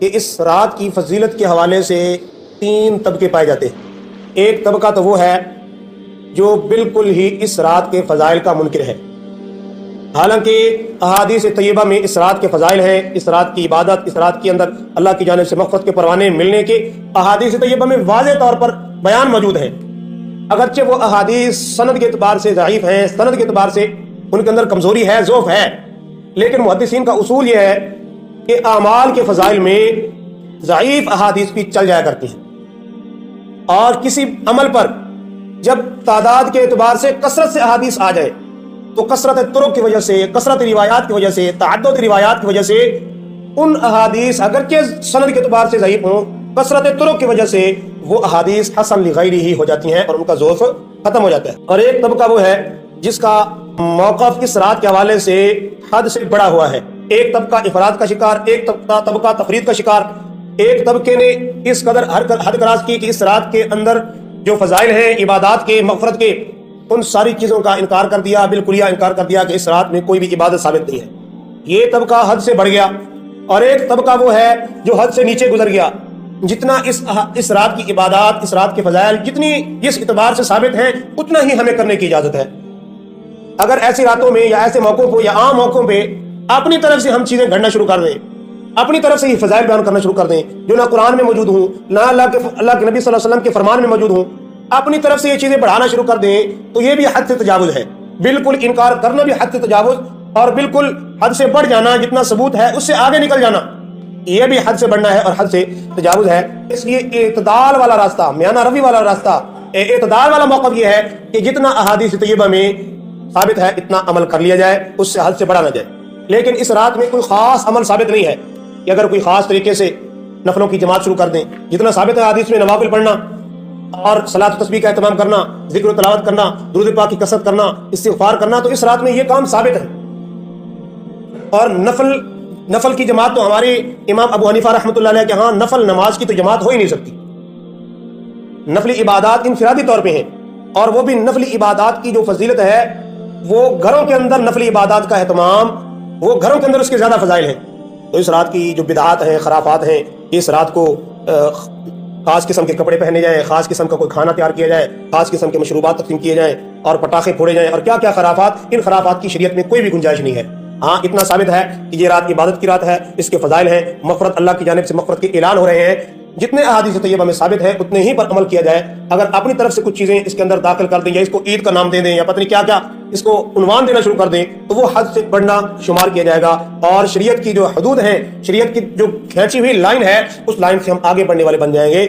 کہ اس رات کی فضیلت کے حوالے سے 3 طبقے پائے جاتے ہیں۔ ایک طبقہ تو وہ ہے جو بالکل ہی اس رات کے فضائل کا منکر ہے، حالانکہ احادیث طیبہ میں اس رات کے فضائل ہیں، اس رات کی عبادت، اس رات کے اندر اللہ کی جانب سے مغفرت کے پروانے ملنے کے احادیث طیبہ میں واضح طور پر بیان موجود ہے۔ اگرچہ وہ احادیث سند کے اعتبار سے ضعیف ہیں، سند کے اعتبار سے ان کے اندر کمزوری ہے، ضعف ہے، لیکن محدثین کا اصول یہ ہے کہ اعمال کے فضائل میں ضعیف احادیث بھی چل جایا کرتی ہیں، اور کسی عمل پر جب تعداد کے اعتبار سے کثرت سے احادیث آ جائے تو کثرت طرق کی وجہ سے، کثرت روایات کی وجہ سے، تعدد روایات کی وجہ سے ان احادیث اگرچہ سند کے اعتبار سے ضعیف ہوں، کثرت طرق کی وجہ سے وہ احادیث حسن لغیرہ ہی ہو جاتی ہیں اور ان کا ضعف ختم ہو جاتا ہے۔ اور ایک طبقہ وہ ہے جس کا موقف اس رات کے حوالے سے حد سے بڑا ہوا ہے۔ ایک طبقہ افراد کا شکار، ایک طبقہ تفرید کا شکار۔ ایک طبقے نے اس قدر حد کراز کی کہ اس رات کے اندر جو فضائل ہیں عبادات کے، مغفرت کے، ان ساری چیزوں کا انکار کر دیا، بالکلیہ انکار کر دیا کہ اس رات میں کوئی بھی عبادت ثابت نہیں ہے۔ یہ طبقہ حد سے بڑھ گیا۔ اور ایک طبقہ وہ ہے جو حد سے نیچے گزر گیا، جتنا اس رات کی عبادات، اس رات کے فضائل جتنی جس اعتبار سے ثابت ہیں اتنا ہی ہمیں کرنے کی اجازت ہے۔ اگر ایسی راتوں میں یا ایسے موقعوں پہ یا عام موقعوں پہ اپنی طرف سے ہم چیزیں گھڑنا شروع کر دیں، اپنی طرف سے یہ فضائل بیان کرنا شروع کر دیں جو نہ قرآن میں موجود ہوں، نہ اللہ کے نبی صلی اللہ علیہ وسلم کے فرمان میں موجود ہوں، اپنی طرف سے یہ چیزیں بڑھانا شروع کر دیں تو یہ بھی حد سے تجاوز ہے۔ بالکل انکار کرنا بھی حد سے تجاوز، اور بالکل حد سے بڑھ جانا، جتنا ثبوت ہے اس سے آگے نکل جانا، یہ بھی حد سے بڑھنا ہے اور حد سے تجاوز ہے۔ اس لیے اعتدال والا راستہ، میانہ روی والا راستہ، اعتدال والا موقف یہ ہے کہ جتنا احادیث طیبہ میں ثابت ہے اتنا عمل کر لیا جائے، اس سے حد سے بڑھا نہ جائے۔ لیکن اس رات میں کوئی خاص عمل ثابت نہیں ہے کہ اگر کوئی خاص طریقے سے نفلوں کی جماعت شروع کر دیں۔ جتنا ثابت ہے حدیث میں نوافل پڑھنا اور صلاۃ و تسبیح کا اہتمام کرنا، ذکر و تلاوت کرنا، درود پاک کی کثرت کرنا، استغفار کرنا، تو اس رات میں یہ کام ثابت ہے۔ اور نفل کی جماعت تو ہمارے امام ابو حنیفہ رحمۃ اللہ علیہ کے ہاں نفل نماز کی تو جماعت ہو ہی نہیں سکتی۔ نفلی عبادات انفرادی طور پہ ہیں، اور وہ بھی نفلی عبادات کی جو فضیلت ہے وہ گھروں کے اندر نفلی عبادات کا اہتمام، وہ گھروں کے اندر اس کے زیادہ فضائل ہیں۔ تو اس رات کی جو بدعات ہیں، خرافات ہیں، اس رات کو خاص قسم کے کپڑے پہنے جائیں، خاص قسم کا کوئی کھانا تیار کیا جائے، خاص قسم کے مشروبات تقسیم کیے جائیں اور پٹاخے پھوڑے جائیں اور کیا کیا خرافات، ان خرافات کی شریعت میں کوئی بھی گنجائش نہیں ہے۔ ہاں اتنا ثابت ہے کہ یہ رات عبادت کی رات ہے، اس کے فضائل ہیں، مغفرت، اللہ کی جانب سے مغفرت کے اعلان ہو رہے ہیں۔ جتنے احادیث طیبہ میں ثابت ہے اتنے ہی پر عمل کیا جائے۔ اگر اپنی طرف سے کچھ چیزیں اس کے اندر داخل کر دیں یا اس کو عید کا نام دے دیں یا پتہ نہیں کیا کیا اس کو عنوان دینا شروع کر دیں تو وہ حد سے بڑھنا شمار کیا جائے گا، اور شریعت کی جو حدود ہیں، شریعت کی جو کھینچی ہوئی لائن ہے، اس لائن سے ہم آگے بڑھنے والے بن جائیں گے۔